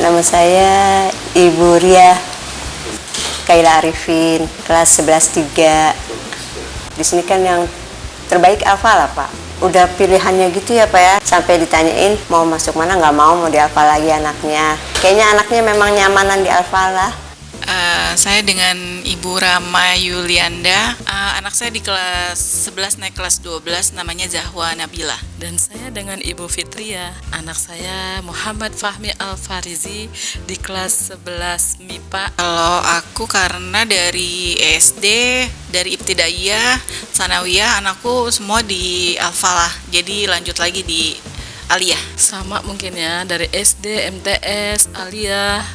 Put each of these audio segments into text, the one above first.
Nama saya Ibu Ria Kaila Arifin, kelas 11-3. Di sini kan yang terbaik Al-Falah, Pak. Udah pilihannya gitu ya, Pak ya. Sampai ditanyain mau masuk mana, nggak mau di Al-Falah lagi anaknya. Kayaknya anaknya memang nyamanan di Al-Falah. Saya dengan Ibu Rama Yulianda, anak saya di kelas 11 naik kelas 12, namanya Zahwa Nabila. Dan saya dengan Ibu Fitria, anak saya Muhammad Fahmi Al-Farizi di kelas 11 MIPA. Kalau aku karena dari SD, dari Ibtidaiyah, Sanawiyah, anakku semua di Al-Falah. Jadi lanjut lagi di Aliyah. Sama mungkin ya, dari SD, MTS, Aliyah,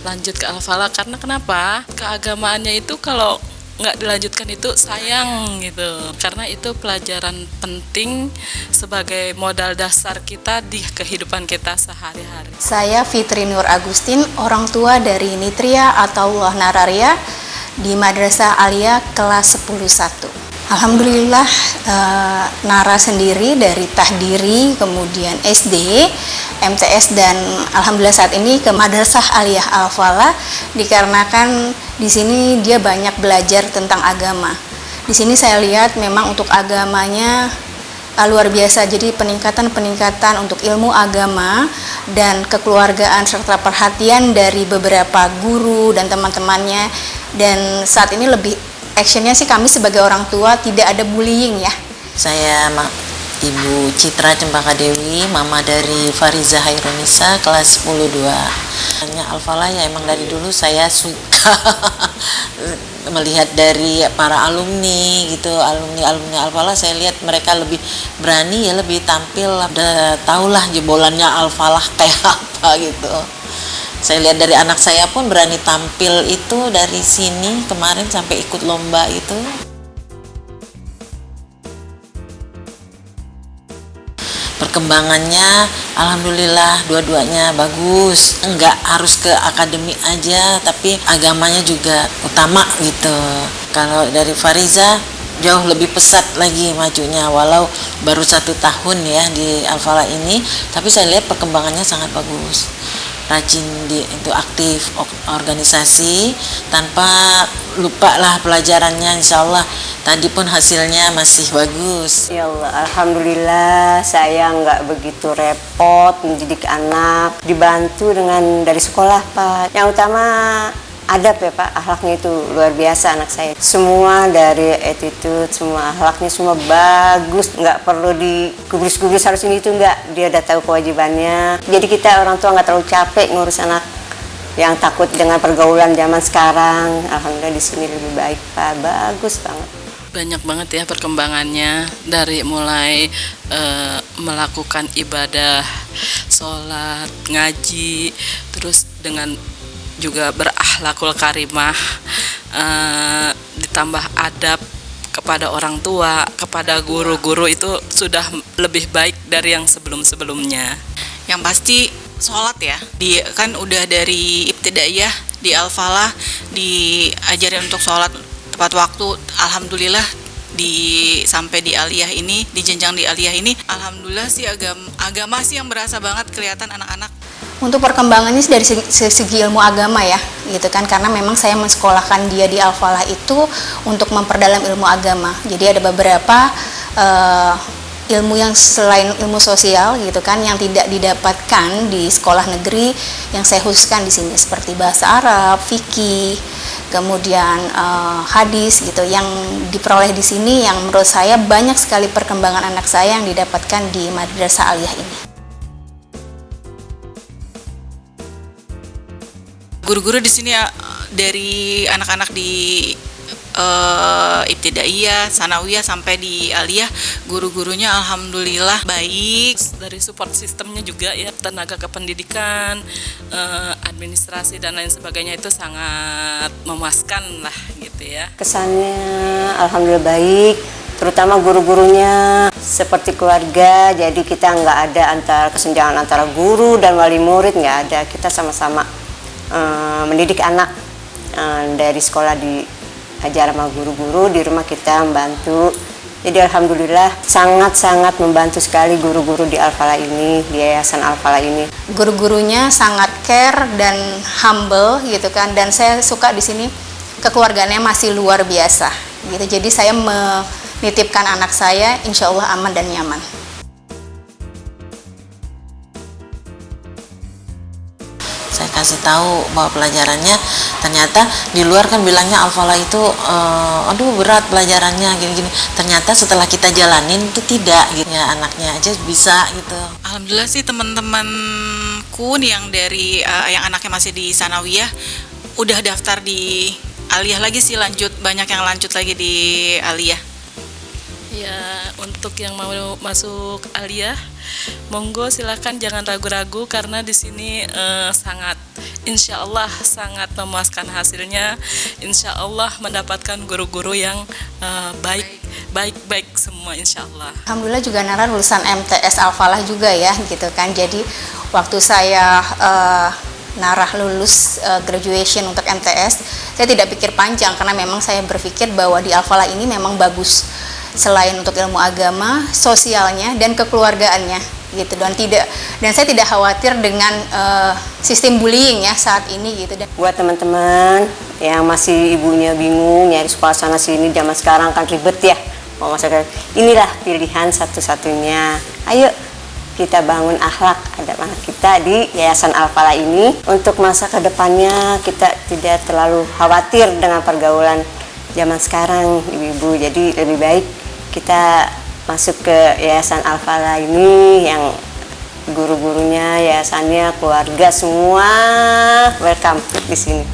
lanjut ke Al-Falah. Karena kenapa? Keagamaannya itu kalau nggak dilanjutkan itu sayang gitu. Karena itu pelajaran penting sebagai modal dasar kita di kehidupan kita sehari-hari. Saya Fitri Nur Agustin, orang tua dari Nitria Ataullah Nararia di Madrasah Aliyah kelas 10-1. Alhamdulillah, Nara sendiri dari Tahdiri, kemudian SD, MTS, dan alhamdulillah saat ini ke Madrasah Aliyah Al-Falah, dikarenakan di sini dia banyak belajar tentang agama. Di sini saya lihat memang untuk agamanya luar biasa, jadi peningkatan untuk ilmu agama dan kekeluargaan serta perhatian dari beberapa guru dan teman-temannya. Dan saat ini lebih actionnya sih kami sebagai orang tua tidak ada bullying ya. Saya Ibu Citra Cempaka Dewi, mama dari Fariza Hairunisa, kelas 10-2. Hanya Al-Falah ya, emang dari dulu saya suka melihat dari para alumni gitu, alumni Al-Falah, saya lihat mereka lebih berani ya, lebih tampil, udah tahulah jebolannya Al-Falah kayak apa gitu. Saya lihat dari anak saya pun berani tampil itu dari sini kemarin sampai ikut lomba itu. Perkembangannya alhamdulillah dua-duanya bagus. Enggak harus ke akademik aja, tapi agamanya juga utama gitu. Kalau dari Fariza jauh lebih pesat lagi majunya, walau baru 1 tahun ya di Al-Falah ini, tapi saya lihat perkembangannya sangat bagus. Rajin itu aktif organisasi tanpa lupa lah pelajarannya, insya Allah tadi pun hasilnya masih bagus. Ya Allah, alhamdulillah saya nggak begitu repot mendidik anak, dibantu dengan dari sekolah, Pak. Yang utama adab ya, Pak, akhlaknya itu luar biasa anak saya. Semua dari attitude, semua akhlaknya semua bagus, nggak perlu digubris-gubris harus ini itu, nggak. Dia udah tahu kewajibannya. Jadi kita orang tua nggak terlalu capek ngurus anak yang takut dengan pergaulan zaman sekarang. Alhamdulillah di sini lebih baik, Pak, bagus banget. Banyak banget ya perkembangannya, dari mulai melakukan ibadah, sholat, ngaji, terus dengan juga berakhlakul karimah, ditambah adab kepada orang tua, kepada guru-guru, itu sudah lebih baik dari yang sebelum-sebelumnya. Yang pasti sholat ya, kan udah dari Ibtidaiyah di Al-Falah diajarin untuk sholat tepat waktu. Alhamdulillah sampai di Aliyah ini, di jenjang di Aliyah ini, alhamdulillah sih agama sih yang berasa banget kelihatan anak-anak. Untuk perkembangannya dari segi ilmu agama ya, gitu kan, karena memang saya mensekolahkan dia di Al-Falah itu untuk memperdalam ilmu agama. Jadi ada beberapa ilmu yang selain ilmu sosial gitu kan, yang tidak didapatkan di sekolah negeri, yang saya khususkan di sini seperti bahasa Arab, fikih, kemudian hadis gitu, yang diperoleh di sini, yang menurut saya banyak sekali perkembangan anak saya yang didapatkan di Madrasah Aliyah ini. Guru-guru di sini dari anak-anak di Ibtidaiyah, Sanawiyah sampai di Aliyah, guru-gurunya alhamdulillah baik. Dari support sistemnya juga ya, tenaga kependidikan, administrasi dan lain sebagainya itu sangat memuaskan lah gitu ya. Kesannya alhamdulillah baik, terutama guru-gurunya seperti keluarga. Jadi kita nggak ada kesenjangan antara guru dan wali murid, nggak ada. Kita sama-sama mendidik anak, dari sekolah diajar sama guru-guru, di rumah kita membantu Jadi alhamdulillah sangat-sangat membantu sekali guru-guru di Al-Falah ini, di Yayasan Al-Falah ini. Guru-gurunya sangat care dan humble gitu kan, dan saya suka di sini kekeluargaannya masih luar biasa gitu. Jadi saya menitipkan anak saya insya Allah aman dan nyaman. Saya kasih tahu bahwa pelajarannya ternyata di luar kan bilangnya Al-Falah itu aduh berat pelajarannya gini-gini. Ternyata setelah kita jalanin itu tidak gitu ya, anaknya aja bisa gitu. Alhamdulillah sih teman-temanku nih yang dari yang anaknya masih di sanawiyah udah daftar di aliyah lagi sih, banyak yang lanjut lagi di aliyah. Ya, untuk yang mau masuk aliyah, monggo silahkan, jangan ragu-ragu karena di sini sangat, insya Allah sangat memuaskan hasilnya. Insya Allah mendapatkan guru-guru yang baik semua, insya Allah. Alhamdulillah juga Nara lulusan MTS Al-Falah juga ya gitu kan. Jadi waktu saya Nara lulus graduation untuk MTS, saya tidak pikir panjang karena memang saya berpikir bahwa di Al-Falah ini memang bagus selain untuk ilmu agama, sosialnya dan kekeluargaannya gitu, dan saya tidak khawatir dengan sistem bullying ya saat ini gitu. Dan Buat teman-teman yang masih ibunya bingung nyari sekolah sana sini, zaman sekarang kan ribet ya, mau masuk, inilah pilihan satu-satunya. Ayo kita bangun akhlak anak kita di Yayasan Al-Falah ini. Untuk masa kedepannya kita tidak terlalu khawatir dengan pergaulan zaman sekarang ibu-ibu. Jadi lebih baik kita masuk ke Yayasan Al-Falah ini yang guru-gurunya, yayasannya, keluarga semua welcome di sini.